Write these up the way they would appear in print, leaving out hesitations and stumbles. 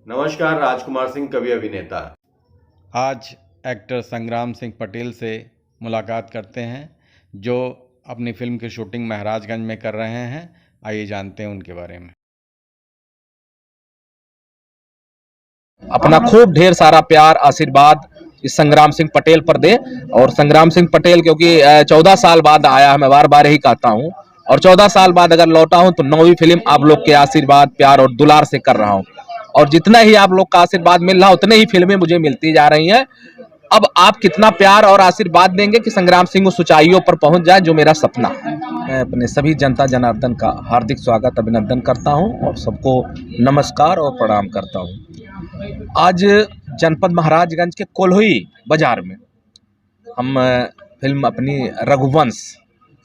नमस्कार, राजकुमार सिंह, कवि अभिनेता। आज एक्टर संग्राम सिंह पटेल से मुलाकात करते हैं जो अपनी फिल्म की शूटिंग महाराजगंज में कर रहे हैं। आइए जानते हैं उनके बारे में। अपना खूब ढेर सारा प्यार आशीर्वाद इस संग्राम सिंह पटेल पर दे। और संग्राम सिंह पटेल क्योंकि 14 साल बाद आया है, मैं बार बार यही कहता हूँ, और 14 साल बाद अगर लौटा हूँ तो 9वीं फिल्म आप लोग के आशीर्वाद, प्यार और दुलार से कर रहा हूँ। और जितना ही आप लोग का आशीर्वाद मिल रहा उतने ही फिल्में मुझे मिलती जा रही हैं। अब आप कितना प्यार और आशीर्वाद देंगे कि संग्राम सिंह उस ऊंचाइयों पर पहुंच जाए जो मेरा सपना है। मैं अपने सभी जनता जनार्दन का हार्दिक स्वागत अभिनंदन करता हूं और सबको नमस्कार और प्रणाम करता हूं। आज जनपद महाराजगंज के कोल्होई बाजार में हम फिल्म अपनी रघुवंश,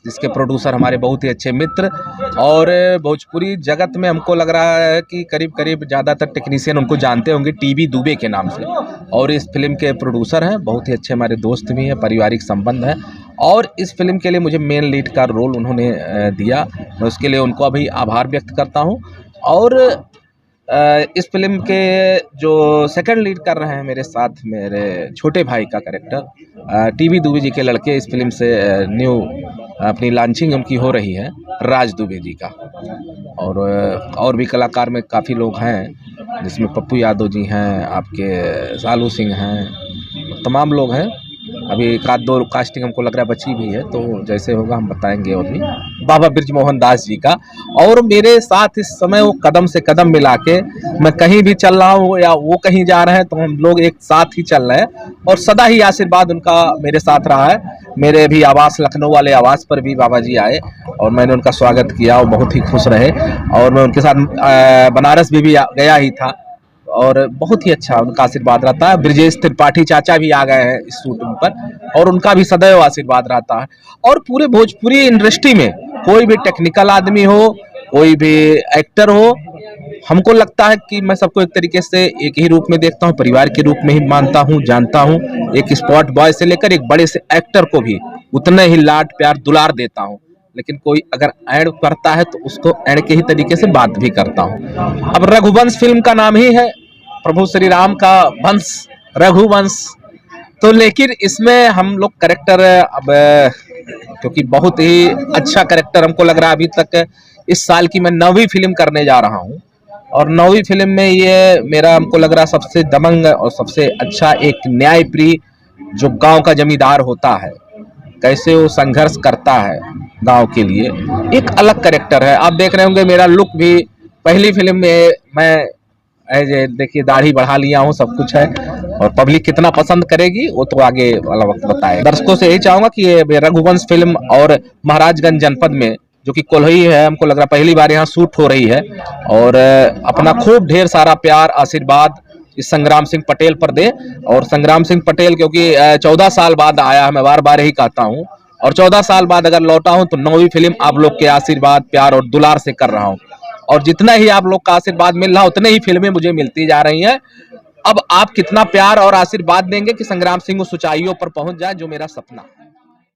जिसके प्रोड्यूसर हमारे बहुत ही अच्छे मित्र, और भोजपुरी जगत में हमको लग रहा है कि करीब करीब ज़्यादातर टेक्नीशियन उनको जानते होंगे टीवी दुबे के नाम से, और इस फिल्म के प्रोड्यूसर हैं। बहुत ही अच्छे हमारे दोस्त भी हैं, पारिवारिक संबंध है, और इस फिल्म के लिए मुझे मेन लीड का रोल उन्होंने दिया। मैं उसके लिए उनको अभी आभार व्यक्त करता हूँ। और इस फिल्म के जो सेकंड लीड कर रहे हैं मेरे साथ, मेरे छोटे भाई का कैरेक्टर टीवी दुबे जी के लड़के, इस फिल्म से न्यू अपनी लॉन्चिंग उनकी हो रही है, राज दुबे जी का। और भी कलाकार में काफ़ी लोग हैं, जिसमें पप्पू यादव जी हैं, आपके सालू सिंह हैं, तमाम लोग हैं। अभी एक आध दो कास्टिंग हमको लग रहा है बची भी है, तो जैसे होगा हम बताएंगे। और भी बाबा ब्रिजमोहन दास जी का, और मेरे साथ इस समय वो कदम से कदम मिला के, मैं कहीं भी चल रहा हूँ या वो कहीं जा रहे हैं तो हम लोग एक साथ ही चल रहे हैं, और सदा ही आशीर्वाद उनका मेरे साथ रहा है। मेरे भी आवास, लखनऊ वाले आवास पर भी बाबा जी आए और मैंने उनका स्वागत किया और बहुत ही खुश रहे। और मैं उनके साथ बनारस भी गया ही था और बहुत ही अच्छा उनका आशीर्वाद रहता है। ब्रजेश त्रिपाठी चाचा भी आ गए हैं इस शूटिंग पर, और उनका भी सदैव आशीर्वाद रहता है। और पूरे भोजपुरी इंडस्ट्री में कोई भी टेक्निकल आदमी हो, कोई भी एक्टर हो, हमको लगता है कि मैं सबको एक तरीके से एक ही रूप में देखता हूँ, परिवार के रूप में ही मानता हूँ, जानता हूँ। एक स्पॉट बॉय से लेकर एक बड़े से एक्टर को भी उतने ही लाड प्यार दुलार देता हूँ। लेकिन कोई अगर ऐड करता है तो उसको ऐड के ही तरीके से बात भी करता हूँ। अब रघुवंश फिल्म का नाम ही है, प्रभु श्री राम का वंश, रघुवंश। तो लेकिन इसमें हम लोग कैरेक्टर, अब क्योंकि बहुत ही अच्छा कैरेक्टर हमको लग रहा है, अभी तक इस साल की मैं 9वीं फिल्म करने जा रहा हूँ, और 9वीं फिल्म में ये मेरा हमको लग रहा है सबसे दबंग और सबसे अच्छा एक न्यायप्रिय जो गांव का जमींदार होता है, कैसे वो संघर्ष करता है गांव के लिए, एक अलग कैरेक्टर है। आप देख रहे होंगे मेरा लुक भी, पहली फिल्म में मैं देखिए दाढ़ी बढ़ा लिया हूँ, सब कुछ है, और पब्लिक कितना पसंद करेगी वो तो आगे वाला वक्त बताए। दर्शकों से यही चाहूंगा कि ये रघुवंश फिल्म और महाराजगंज जनपद में, जो कि कोल्होई है, हमको लग रहा है पहली बार यहाँ शूट हो रही है, और अपना खूब ढेर सारा प्यार आशीर्वाद इस संग्राम सिंह पटेल पर दे। और संग्राम सिंह पटेल क्योंकि 14 साल बाद आया है, मैं बार बार यही कहता हूँ, और 14 साल बाद अगर लौटा हूँ तो 9वीं फिल्म आप लोग के आशीर्वाद, प्यार और दुलार से कर रहा हूँ। और जितना ही आप लोग का आशीर्वाद मिल रहा उतने ही फिल्में मुझे मिलती जा रही हैं। अब आप कितना प्यार और आशीर्वाद देंगे कि संग्राम सिंह उस ऊंचाइयों पर पहुंच जाए जो मेरा सपना है।